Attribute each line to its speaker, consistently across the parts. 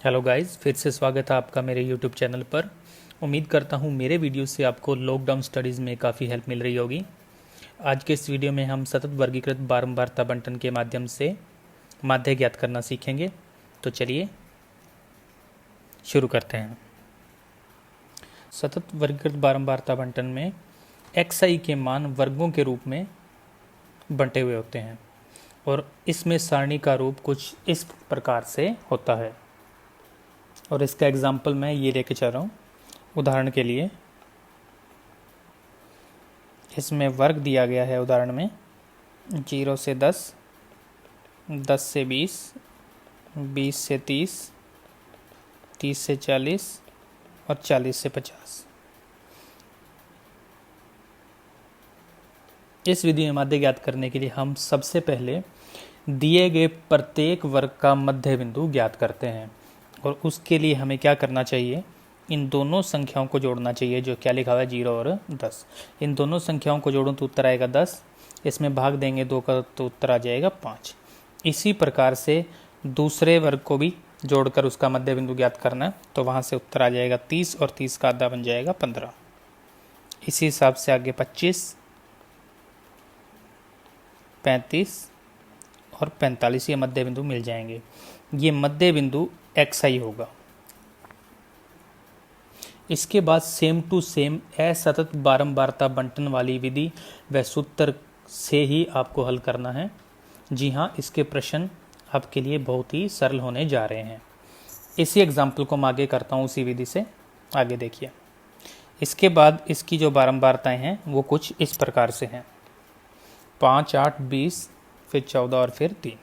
Speaker 1: Hello guys, फिर से स्वागत है आपका मेरे यूट्यूब चैनल पर। उम्मीद करता हूँ मेरे वीडियो से आपको लॉकडाउन स्टडीज़ में काफ़ी हेल्प मिल रही होगी। आज के इस वीडियो में हम सतत वर्गीकृत बारंबारता बंटन के माध्यम से माध्य ज्ञात करना सीखेंगे। तो चलिए शुरू करते हैं। सतत वर्गीकृत बारंबारता बंटन में xi के मान वर्गों के रूप में बंटे हुए होते हैं और इसमें सारणी का रूप कुछ इस प्रकार से होता है। और इसका एग्जाम्पल मैं ये लेके चल रहा हूँ। उदाहरण के लिए इसमें वर्ग दिया गया है। उदाहरण में 0 से 10, 10 से 20, 20 से 30, 30 से 40 और 40 से 50। इस विधि में माध्य ज्ञात करने के लिए हम सबसे पहले दिए गए प्रत्येक वर्ग का मध्य बिंदु ज्ञात करते हैं और उसके लिए हमें क्या करना चाहिए, इन दोनों संख्याओं को जोड़ना चाहिए। जो क्या लिखा हुआ है 0 और 10, इन दोनों संख्याओं को जोड़ूं तो उत्तर आएगा 10। इसमें भाग देंगे 2 का तो उत्तर आ जाएगा 5। इसी प्रकार से दूसरे वर्ग को भी जोड़कर उसका मध्य बिंदु ज्ञात करना है तो वहाँ से उत्तर आ जाएगा 30 और 30 का आधा बन जाएगा 15। इसी हिसाब से आगे 25, 35 और 45 ये मध्य बिंदु मिल जाएंगे। ये मध्य बिंदु xi होगा। इसके बाद सेम टू सेम असतत बारंबारता बंटन वाली विधि व सूत्र से ही आपको हल करना है। जी हाँ, इसके प्रश्न आपके लिए बहुत ही सरल होने जा रहे हैं। इसी एग्जाम्पल को मैं आगे करता हूँ उसी विधि से। आगे देखिए, इसके बाद इसकी जो बारंबारताएं हैं वो कुछ इस प्रकार से हैं। 5, 8, 20, फिर 14 और फिर 3।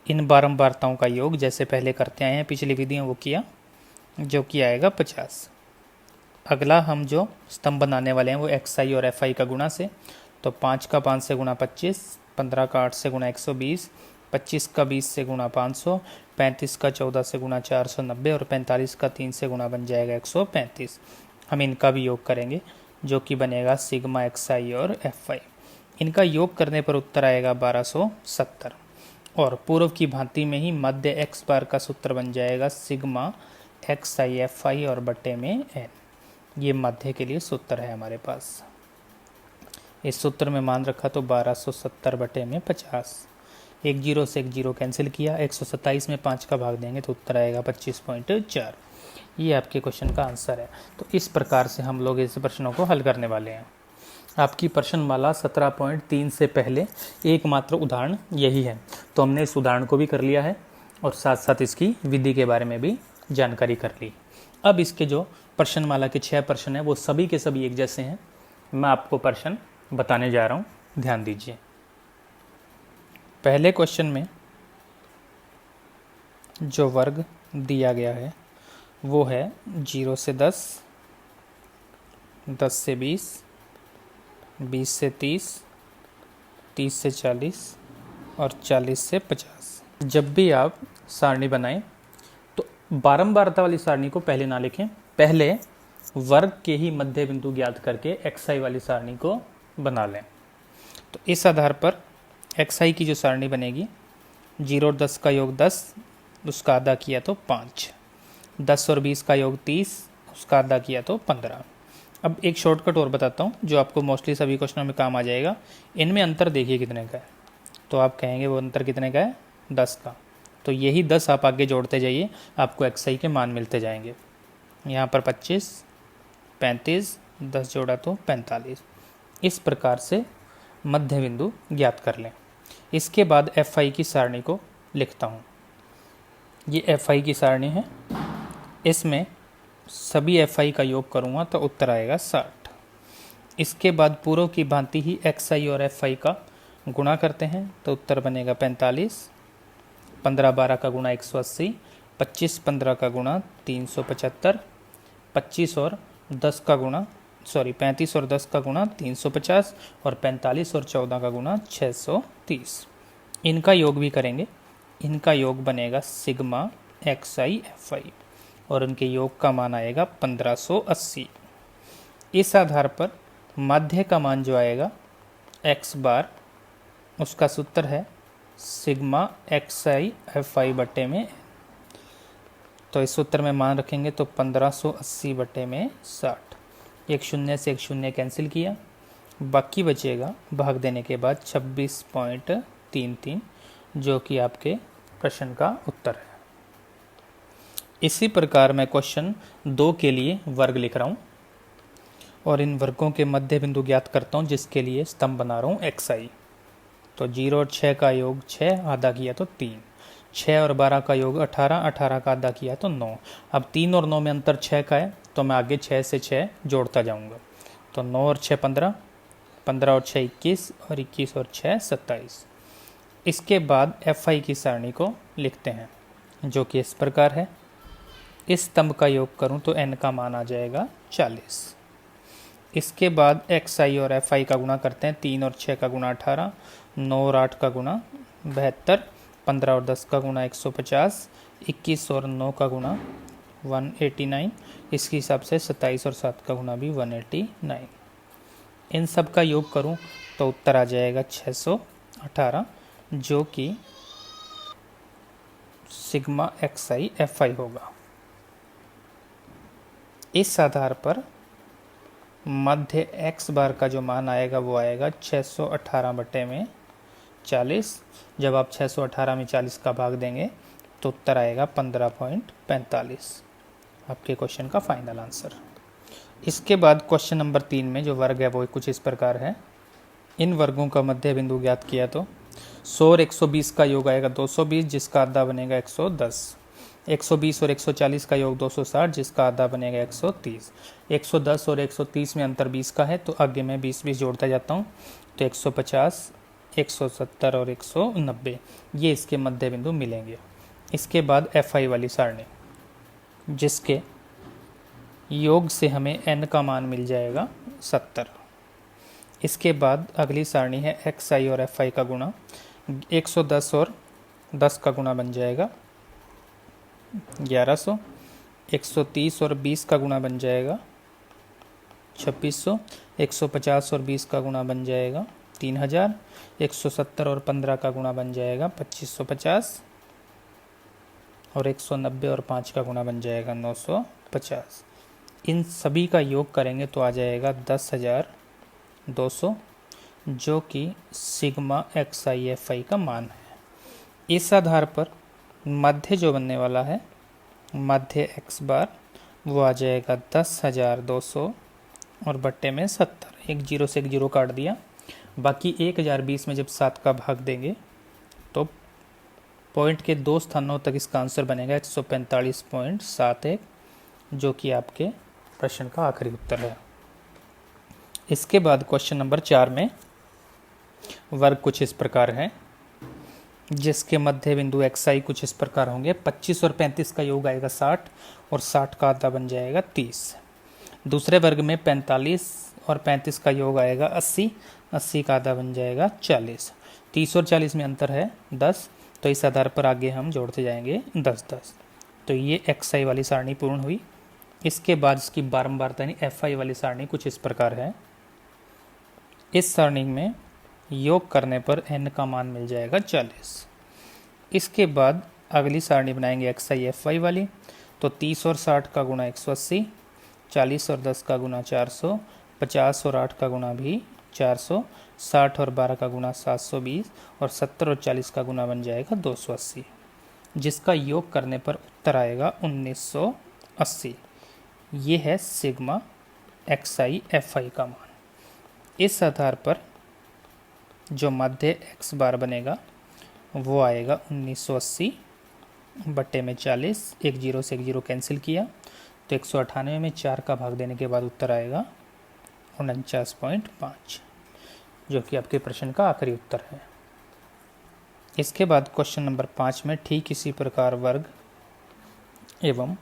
Speaker 1: इन बारंबारताओं का योग जैसे पहले करते आए हैं पिछली विधियों वो किया, जो कि आएगा 50। अगला हम जो स्तंभ बनाने वाले हैं वो xi और fi का गुणा से। तो 5 का 5 से गुणा 25, 15 का 8 से गुणा 120, 25 का 20 से गुणा 500, 35 का 14 से गुणा 490 और 45 का 3 से गुणा बन जाएगा 135। हम इनका भी योग करेंगे जो कि बनेगा सिग्मा xi और fi। इनका योग करने पर उत्तर आएगा 1270। और पूर्व की भांति में ही मध्य x बार का सूत्र बन जाएगा सिग्मा xi fi और बट्टे में n। ये मध्य के लिए सूत्र है हमारे पास। इस सूत्र में मान रखा तो 1270 बटे में 50। एक जीरो से एक जीरो कैंसिल किया, 127 में 5 का भाग देंगे तो उत्तर आएगा 25.4। ये आपके क्वेश्चन का आंसर है। तो इस प्रकार से हम लोग इस प्रश्नों को हल करने वाले हैं। आपकी प्रश्नमाला 17.3 से पहले एकमात्र उदाहरण यही है। तो हमने इस उदाहरण को भी कर लिया है और साथ साथ इसकी विधि के बारे में भी जानकारी कर ली। अब इसके जो प्रश्नमाला के 6 प्रश्न हैं वो सभी के सभी एक जैसे हैं। मैं आपको प्रश्न बताने जा रहा हूँ, ध्यान दीजिए। पहले क्वेश्चन में जो वर्ग दिया गया है वो है 0 से 10, 10 से 20, 20 से 30, 30 से 40 और 40 से 50। जब भी आप सारणी बनाएं तो बारंबारता वाली सारणी को पहले ना लिखें, पहले वर्ग के ही मध्य बिंदु ज्ञात करके xi वाली सारणी को बना लें। तो इस आधार पर xi की जो सारणी बनेगी, 0 और 10 का योग 10, उसका आधा किया तो 5, 10 और 20 का योग 30, उसका आधा किया तो 15। अब एक शॉर्टकट और बताता हूँ जो आपको मोस्टली सभी क्वेश्चनों में काम आ जाएगा। इनमें अंतर देखिए कितने का है, तो आप कहेंगे वो अंतर कितने का है, 10 का। तो यही 10 आप आगे जोड़ते जाइए, आपको xi के मान मिलते जाएंगे। यहाँ पर 25, 35, 10 जोड़ा तो 45। इस प्रकार से मध्य बिंदु ज्ञात कर लें। इसके बाद fi की सारणी को लिखता हूँ। ये fi की सारणी है, इसमें सभी fi का योग करूँगा तो उत्तर आएगा 60। इसके बाद पूर्व की भांति ही xi और fi का गुणा करते हैं तो उत्तर बनेगा 45। 15 12 का गुणा 180, 25 15 का गुणा 375, 35 और 10 का गुणा 350 और 45 और 14 का गुणा 630। इनका योग भी करेंगे। इनका योग बनेगा सिग्मा xi fi और उनके योग का मान आएगा 1580। इस आधार पर मध्य का मान जो आएगा x बार, उसका सूत्र है सिग्मा xi fi बट्टे में। तो इस सूत्र में मान रखेंगे तो 1580 बटे में 60, एक शून्य से एक शून्य कैंसिल किया, बाकी बचेगा भाग देने के बाद 26.33, जो कि आपके प्रश्न का उत्तर है। इसी प्रकार मैं क्वेश्चन 2 के लिए वर्ग लिख रहा हूँ और इन वर्गों के मध्य बिंदु ज्ञात करता हूँ, जिसके लिए स्तंभ बना रहा हूँ xi। तो 0 और 6 का योग 6, आधा किया तो 3, 6 और 12 का योग 18, 18 का आधा किया तो 9। अब 3 और 9 में अंतर 6 का है, तो मैं आगे 6 से 6 जोड़ता जाऊँगा। तो 9 और 6 15, 15 और 6 21 और 21 और 6 27। इसके बाद fi की सारणी को लिखते हैं, जो कि इस प्रकार है। इस स्तंभ का योग करूं तो n का मान आ जाएगा 40। इसके बाद xi और fi का गुणा करते हैं, 3 और 6 का गुणा 18, 9 और 8 का गुणा 72, 15 और 10 का गुणा 150, 21 और 9 का गुणा 189, इसके हिसाब से 27 और 7 का गुणा भी 189। इन सब का योग करूं तो उत्तर आ जाएगा 618, जो कि सिग्मा xi fi होगा। इस आधार पर मध्य x बार का जो मान आएगा वो आएगा 618 बटे में 40। जब आप 618 में 40 का भाग देंगे तो उत्तर आएगा 15.45, आपके क्वेश्चन का फाइनल आंसर। इसके बाद क्वेश्चन नंबर 3 में जो वर्ग है वो कुछ इस प्रकार है। इन वर्गों का मध्य बिंदु ज्ञात किया तो 100 और 120 का योग आएगा 220, जिसका आधा बनेगा 110। 120 और 140 का योग 260, जिसका आधा बनेगा 130। 110 और 130 में अंतर 20 का है, तो आगे मैं 20 जोड़ता जाता हूँ, तो 150, 170 और 190 ये इसके मध्य बिंदु मिलेंगे। इसके बाद fi वाली सारणी, जिसके योग से हमें n का मान मिल जाएगा 70। इसके बाद अगली सारणी है xi और fi का गुणा, 110 और 10 का गुणा बन जाएगा 1100, 130 और 20 का गुणा बन जाएगा 2600, 150 और 20 का गुणा बन जाएगा 3000, 170 और 15 का गुणा बन जाएगा 2550 और 190 और 5 का गुणा बन जाएगा 950। इन सभी का योग करेंगे तो आ जाएगा 10,200, जो कि सिग्मा xi fi का मान है। इस आधार पर मध्य जो बनने वाला है, मध्य x बार, वो आ जाएगा 10,200 और बट्टे में 70। एक जीरो से एक जीरो काट दिया, बाकी 1020 में जब 7 का भाग देंगे तो पॉइंट के 2 स्थानों तक इसका आंसर बनेगा 145.71, जो कि आपके प्रश्न का आखिरी उत्तर है। इसके बाद क्वेश्चन नंबर 4 में वर्ग कुछ इस प्रकार है, जिसके मध्य बिंदु xi कुछ इस प्रकार होंगे। 25 और 35 का योग आएगा 60 और 60 का आधा बन जाएगा 30। दूसरे वर्ग में 45 और 35 का योग आएगा 80, 80 का आधा बन जाएगा 40। 30 और 40 में अंतर है 10, तो इस आधार पर आगे हम जोड़ते जाएंगे 10-10। तो ये xi वाली सारणी पूर्ण हुई। इसके बाद इसकी बारंबारता यानी fi वाली सारणी कुछ इस प्रकार है। इस सारणी में योग करने पर n का मान मिल जाएगा 40। इसके बाद अगली सारणी बनाएंगे xi fi वाली, तो 30 और 60 का गुणा 180, 40 और 10 का गुणा 400, 50 और 8 का गुणा भी 400, 60 और 12 का गुणा 720 और 70 और 40 का गुणा बन जाएगा 280, जिसका योग करने पर उत्तर आएगा 1980। ये है सिग्मा xi fi का मान। इस आधार पर जो मध्य x बार बनेगा वो आएगा 1980 बट्टे में 40, एक जीरो से एक जीरो कैंसिल किया तो 198 में 4 का भाग देने के बाद उत्तर आएगा 49.5, जो कि आपके प्रश्न का आखिरी उत्तर है। इसके बाद क्वेश्चन नंबर 5 में ठीक इसी प्रकार वर्ग एवं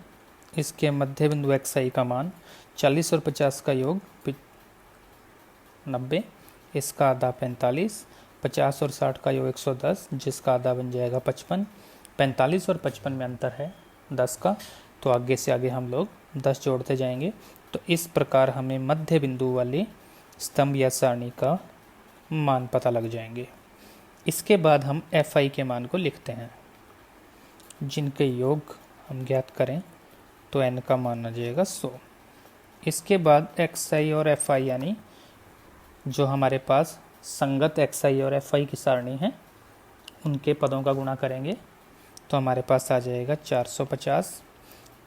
Speaker 1: इसके मध्य बिंदु xi का मान 40 और 50 का योग 90, इसका आधा 45, 50 और 60 का योग 110, जिसका आधा बन जाएगा 55। 45 और 55 में अंतर है 10 का, तो आगे से आगे हम लोग 10 जोड़ते जाएंगे। तो इस प्रकार हमें मध्य बिंदु वाले स्तंभ या सारणी का मान पता लग जाएंगे। इसके बाद हम fi के मान को लिखते हैं, जिनके योग हम ज्ञात करें तो n का मान आ जाएगा 100। इसके बाद xi और fi यानी जो हमारे पास संगत xi और fi की सारणी है उनके पदों का गुणा करेंगे तो हमारे पास आ जाएगा 450।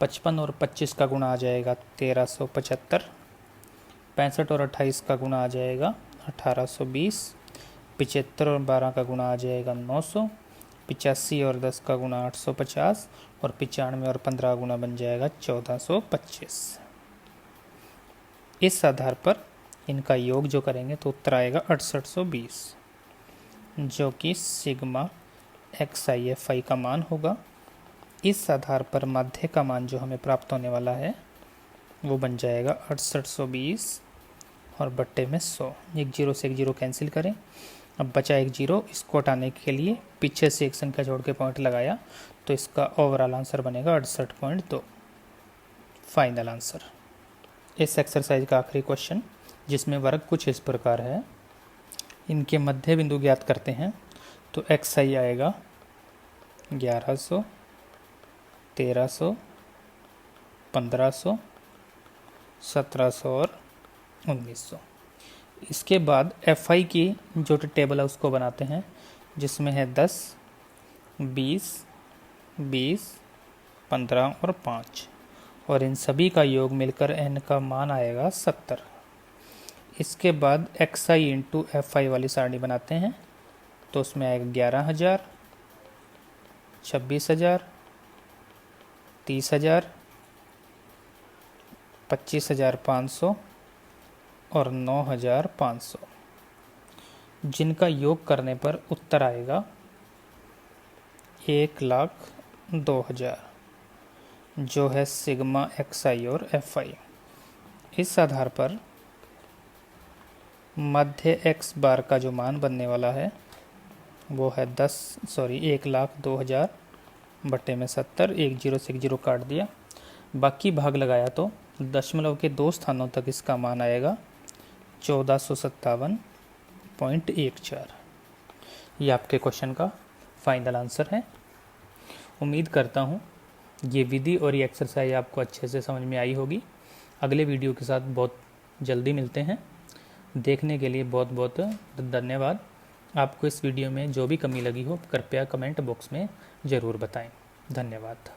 Speaker 1: 55 और 25 का गुणा आ जाएगा 1375। 65 और 28 का गुणा आ जाएगा 1820। 75 और 12 का गुणा आ जाएगा 900। 85 और 10 का गुणा 850 और 95 और 15 गुणा बन जाएगा 1425। इस आधार पर इनका योग जो करेंगे तो उत्तर आएगा 6820, जो कि सिग्मा XIFI का मान होगा। इस आधार पर माध्य का मान जो हमें प्राप्त होने वाला है वो बन जाएगा 6820 और बट्टे में 100। एक जीरो से एक जीरो कैंसिल करें, अब बचा एक जीरो, इसको हटाने के लिए पीछे से एक संख्या जोड़ के पॉइंट लगाया तो इसका ओवरऑल आंसर बनेगा 68.2 फाइनल आंसर। इस एक्सरसाइज का आखिरी क्वेश्चन जिसमें वर्ग कुछ इस प्रकार है। इनके मध्य बिंदु ज्ञात करते हैं तो XI आएगा 1100, 1300, 1500, 1700 और 1900। इसके बाद FI की जो टेबल है उसको बनाते हैं जिसमें है 10, 20, 20, 15 और 5 और इन सभी का योग मिलकर n का मान आएगा 70। इसके बाद XI इंटू FI वाली सारणी बनाते हैं तो उसमें आएगा 11,000, 26,000, 30,000, 25,500 और 9,500, जिनका योग करने पर उत्तर आएगा 1,02,000, जो है सिग्मा XI और FI। इस आधार पर मध्य x बार का जो मान बनने वाला है वो है 1,02,000 बटे में 70। एक जीरो से एक जीरो काट दिया, बाकी भाग लगाया तो दशमलव के 2 स्थानों तक इसका मान आएगा 1457.14। ये आपके क्वेश्चन का फाइनल आंसर है। उम्मीद करता हूँ ये विधि और ये एक्सरसाइज आपको अच्छे से समझ में आई होगी। अगले वीडियो के साथ बहुत जल्दी मिलते हैं। देखने के लिए बहुत बहुत धन्यवाद। आपको इस वीडियो में जो भी कमी लगी हो कृपया कमेंट बॉक्स में ज़रूर बताएं। धन्यवाद।